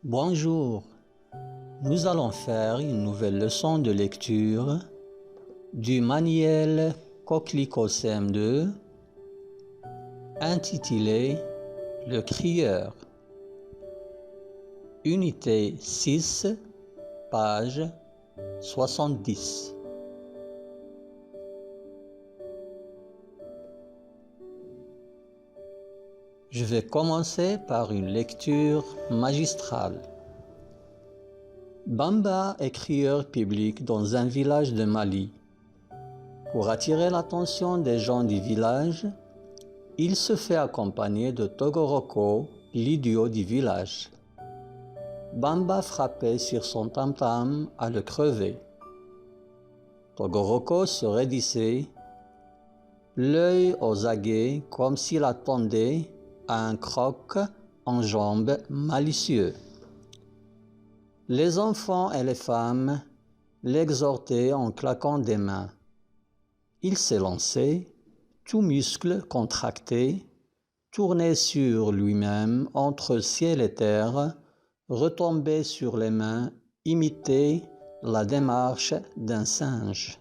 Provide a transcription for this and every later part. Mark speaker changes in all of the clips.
Speaker 1: Bonjour, nous allons faire une nouvelle leçon de lecture du manuel Coquelicot CM2 intitulé Le Crieur, unité 6, page 70. Je vais commencer par une lecture magistrale. Bamba est crieur public dans un village de Mali. Pour attirer l'attention des gens du village, il se fait accompagner de Togoroko, l'idiot du village. Bamba frappait sur son tam-tam à le crever. Togoroko se raidissait, l'œil aux aguets comme s'il attendait à un croc en jambes malicieux. Les enfants et les femmes l'exhortaient en claquant des mains. Il s'est lancé, tout muscle contracté, tourné sur lui-même entre ciel et terre, retombé sur les mains, imité la démarche d'un singe.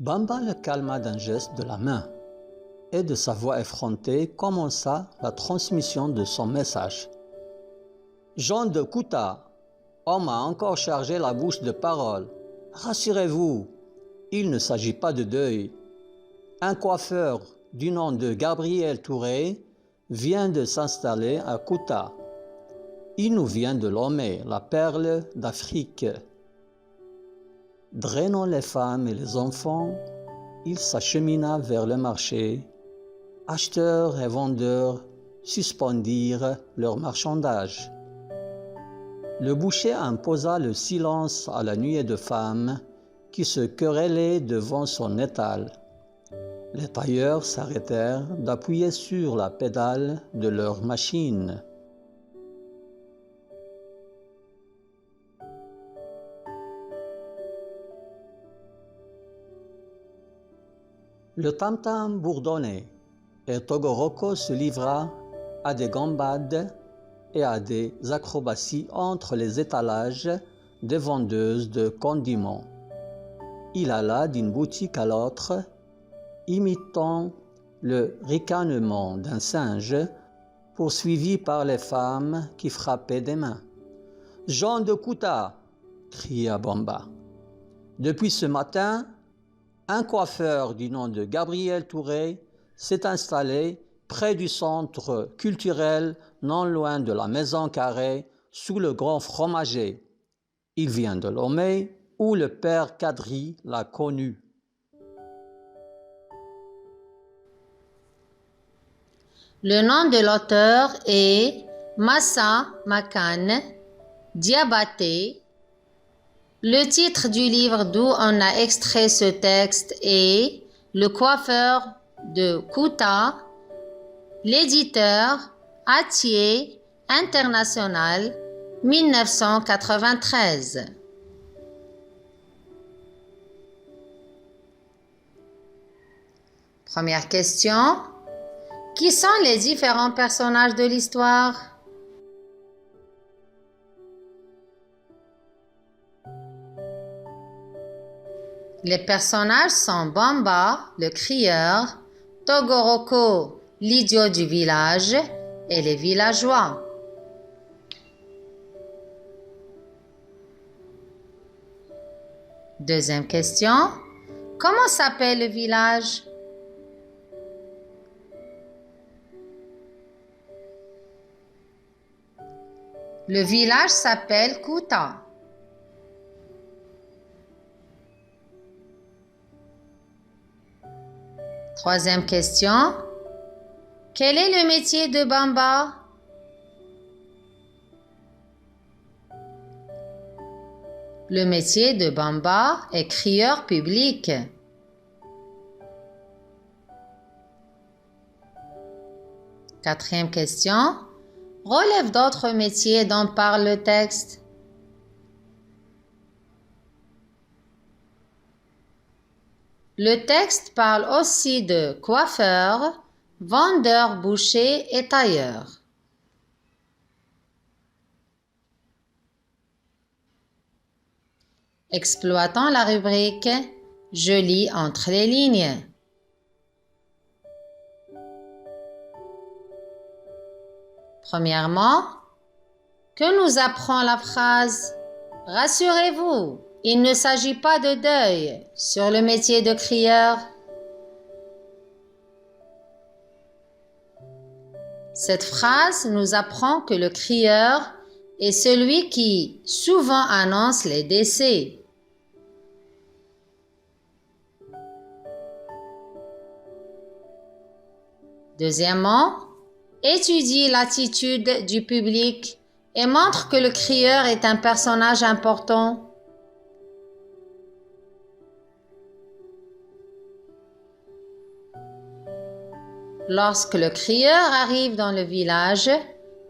Speaker 1: Bamba le calma d'un geste de la main et de sa voix effrontée commença la transmission de son message. « Jean de Kouta, on m'a encore chargé la bouche de paroles. Rassurez-vous, il ne s'agit pas de deuil. Un coiffeur du nom de Gabriel Touré vient de s'installer à Kouta. Il nous vient de Lomé, la perle d'Afrique. » Drainant les femmes et les enfants, il s'achemina vers le marché. Acheteurs et vendeurs suspendirent leurs marchandages. Le boucher imposa le silence à la nuée de femmes qui se querellaient devant son étal. Les tailleurs s'arrêtèrent d'appuyer sur la pédale de leur machine. Le tam-tam bourdonnait et Togoroko se livra à des gambades et à des acrobaties entre les étalages des vendeuses de condiments. Il alla d'une boutique à l'autre, imitant le ricanement d'un singe, poursuivi par les femmes qui frappaient des mains. « Jean de Kouta !» cria Bamba. « Depuis ce matin, un coiffeur du nom de Gabriel Touré s'est installé près du centre culturel non loin de la maison carrée sous le grand fromager. Il vient de Lomé où le père Kadri l'a connu. »
Speaker 2: Le nom de l'auteur est Massa Makane Diabaté. Le titre du livre d'où on a extrait ce texte est Le coiffeur de Kouta, l'éditeur Hatier International, 1993. Première question. Qui sont les différents personnages de l'histoire? Les personnages sont Bamba, le crieur, Togoroko, l'idiot du village, et les villageois. Deuxième question. Comment s'appelle le village? Le village s'appelle Kuta. Troisième question. Quel est le métier de Bamba? Le métier de Bamba est crieur public. Quatrième question. Relève d'autres métiers dont parle le texte. Le texte parle aussi de coiffeur, vendeur, boucher et tailleur. Exploitons la rubrique « Je lis entre les lignes ». Premièrement, que nous apprend la phrase « Rassurez-vous, il ne s'agit pas de deuil sur le métier de crieur ». Cette phrase nous apprend que le crieur est celui qui souvent annonce les décès. Deuxièmement, étudie l'attitude du public et montre que le crieur est un personnage important. Lorsque le crieur arrive dans le village,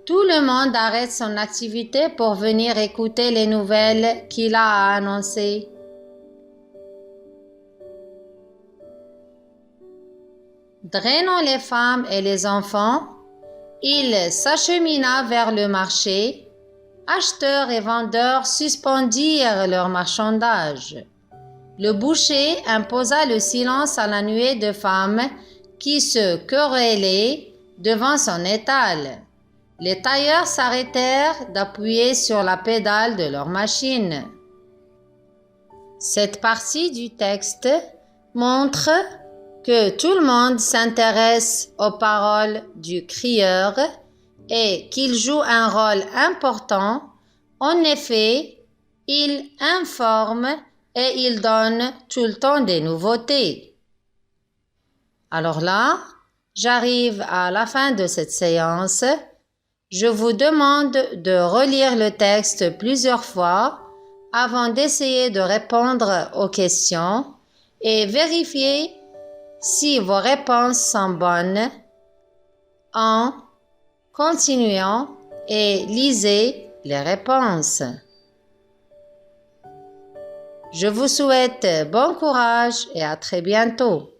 Speaker 2: tout le monde arrête son activité pour venir écouter les nouvelles qu'il a à annoncer. Drainant les femmes et les enfants, il s'achemina vers le marché. Acheteurs et vendeurs suspendirent leurs marchandages. Le boucher imposa le silence à la nuée de femmes qui se querellaient devant son étal. Les tailleurs s'arrêtèrent d'appuyer sur la pédale de leur machine. Cette partie du texte montre que tout le monde s'intéresse aux paroles du crieur et qu'il joue un rôle important. En effet, il informe et il donne tout le temps des nouveautés. Alors là, j'arrive à la fin de cette séance. Je vous demande de relire le texte plusieurs fois avant d'essayer de répondre aux questions et vérifier si vos réponses sont bonnes en continuant et lisez les réponses. Je vous souhaite bon courage et à très bientôt.